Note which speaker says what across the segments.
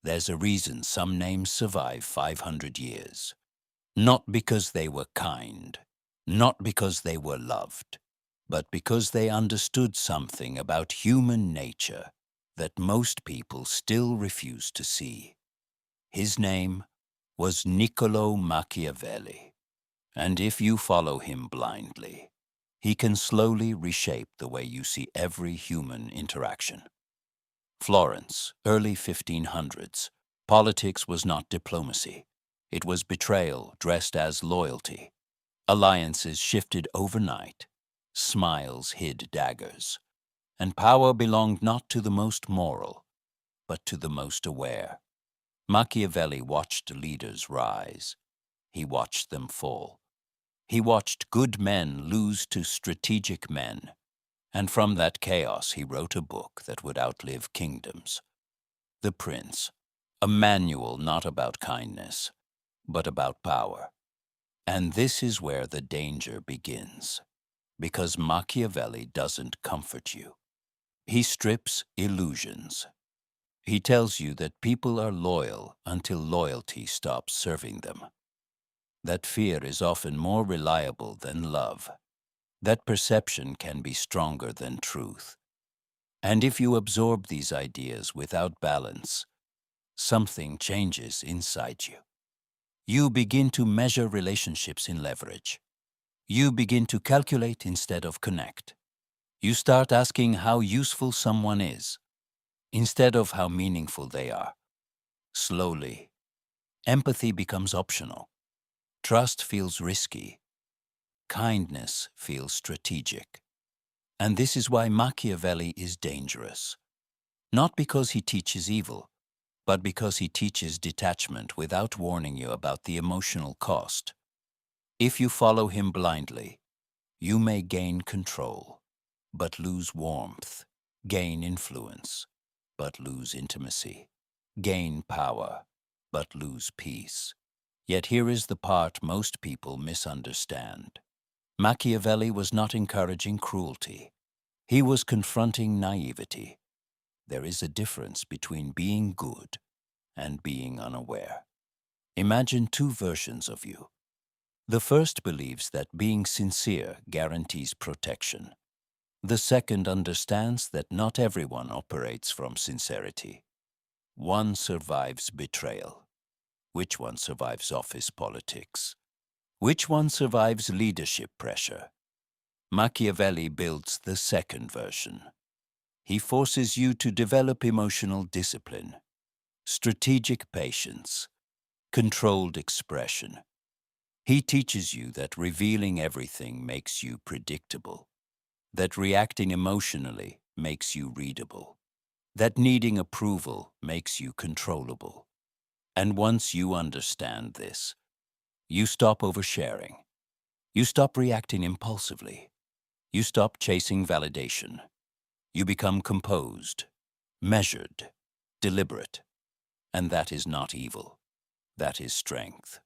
Speaker 1: There's a reason some names survive 500 years. Not because they were kind, not because they were loved, but because they understood something about human nature that most people still refuse to see. His name was Niccolo Machiavelli, and if you follow him blindly, he can slowly reshape the way you see every human interaction. Florence, early 1500s. Politics was not diplomacy. It was betrayal dressed as loyalty. Alliances shifted overnight. Smiles hid daggers. And power belonged not to the most moral, but to the most aware. Machiavelli watched leaders rise. He watched them fall. He watched good men lose to strategic men. And from that chaos he wrote a book that would outlive kingdoms. The Prince, a manual not about kindness, but about power. And this is where the danger begins, because Machiavelli doesn't comfort you. He strips illusions. He tells you that people are loyal until loyalty stops serving them. That fear is often more reliable than love. That perception can be stronger than truth. And if you absorb these ideas without balance, something changes inside you. You begin to measure relationships in leverage. You begin to calculate instead of connect. You start asking how useful someone is, instead of how meaningful they are. Slowly, empathy becomes optional. Trust feels risky. Kindness feels strategic. And this is why Machiavelli is dangerous. Not because he teaches evil, but because he teaches detachment without warning you about the emotional cost. If you follow him blindly, you may gain control, but lose warmth, gain influence, but lose intimacy, gain power, but lose peace. Yet here is the part most people misunderstand. Machiavelli was not encouraging cruelty. He was confronting naivety. There is a difference between being good and being unaware. Imagine two versions of you. The first believes that being sincere guarantees protection. The second understands that not everyone operates from sincerity. One survives betrayal. Which one survives office politics? Which one survives leadership pressure? Machiavelli builds the second version. He forces you to develop emotional discipline, strategic patience, controlled expression. He teaches you that revealing everything makes you predictable, that reacting emotionally makes you readable, that needing approval makes you controllable. And once you understand this, you stop oversharing. You stop reacting impulsively. You stop chasing validation. You become composed, measured, deliberate. And that is not evil. That is strength.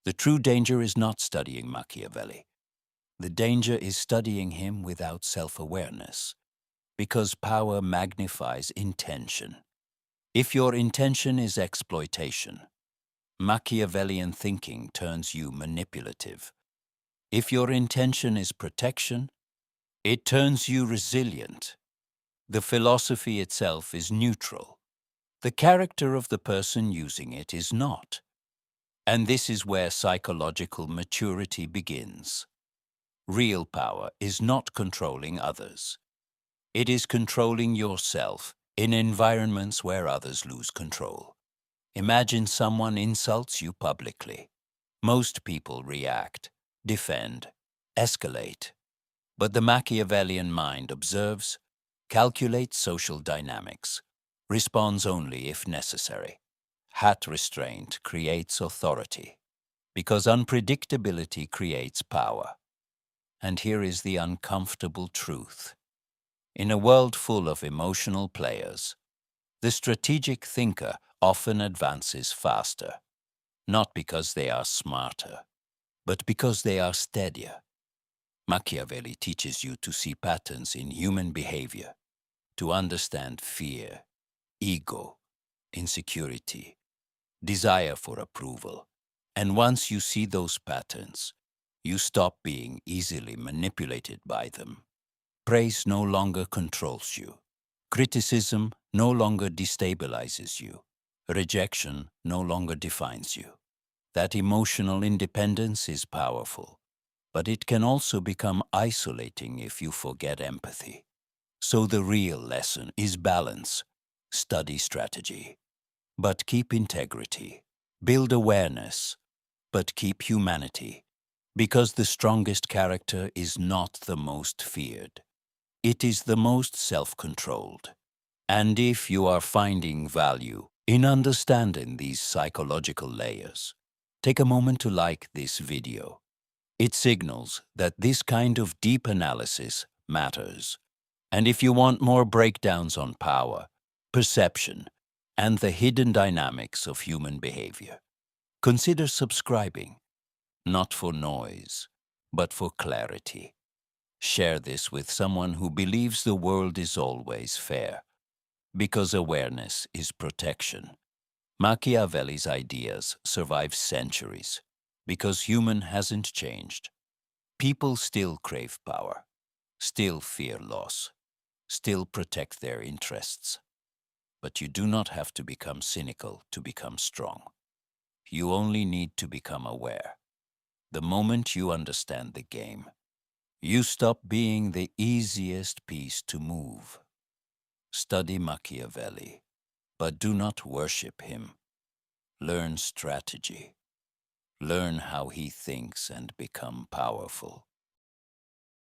Speaker 1: The true danger is not studying Machiavelli. The danger is studying him without self-awareness, because power magnifies intention. If your intention is exploitation, Machiavellian thinking turns you manipulative. If your intention is protection, it turns you resilient. The philosophy itself is neutral. The character of the person using it is not. And this is where psychological maturity begins. Real power is not controlling others. It is controlling yourself in environments where others lose control. Imagine someone insults you publicly. Most people react, defend, escalate. But the Machiavellian mind observes, calculates social dynamics, responds only if necessary. Hat restraint creates authority, because unpredictability creates power. And here is the uncomfortable truth. In a world full of emotional players, the strategic thinker often advances faster, not because they are smarter, but because they are steadier. Machiavelli teaches you to see patterns in human behavior, to understand fear, ego, insecurity, desire for approval. And once you see those patterns, you stop being easily manipulated by them. Praise no longer controls you. Criticism no longer destabilizes you. Rejection no longer defines you. That emotional independence is powerful, but it can also become isolating if you forget empathy. So the real lesson is balance. Study strategy, but keep integrity. Build awareness, but keep humanity. Because the strongest character is not the most feared. It is the most self-controlled. And if you are finding value in understanding these psychological layers, take a moment to like this video. It signals that this kind of deep analysis matters. And if you want more breakdowns on power, perception, and the hidden dynamics of human behavior, consider subscribing, not for noise, but for clarity. Share this with someone who believes the world is always fair, because awareness is protection. Machiavelli's ideas survive centuries, because human hasn't changed. People still crave power, still fear loss, still protect their interests. But you do not have to become cynical to become strong. You only need to become aware. The moment you understand the game, you stop being the easiest piece to move. Study Machiavelli, but do not worship him. Learn strategy. Learn how he thinks and become powerful.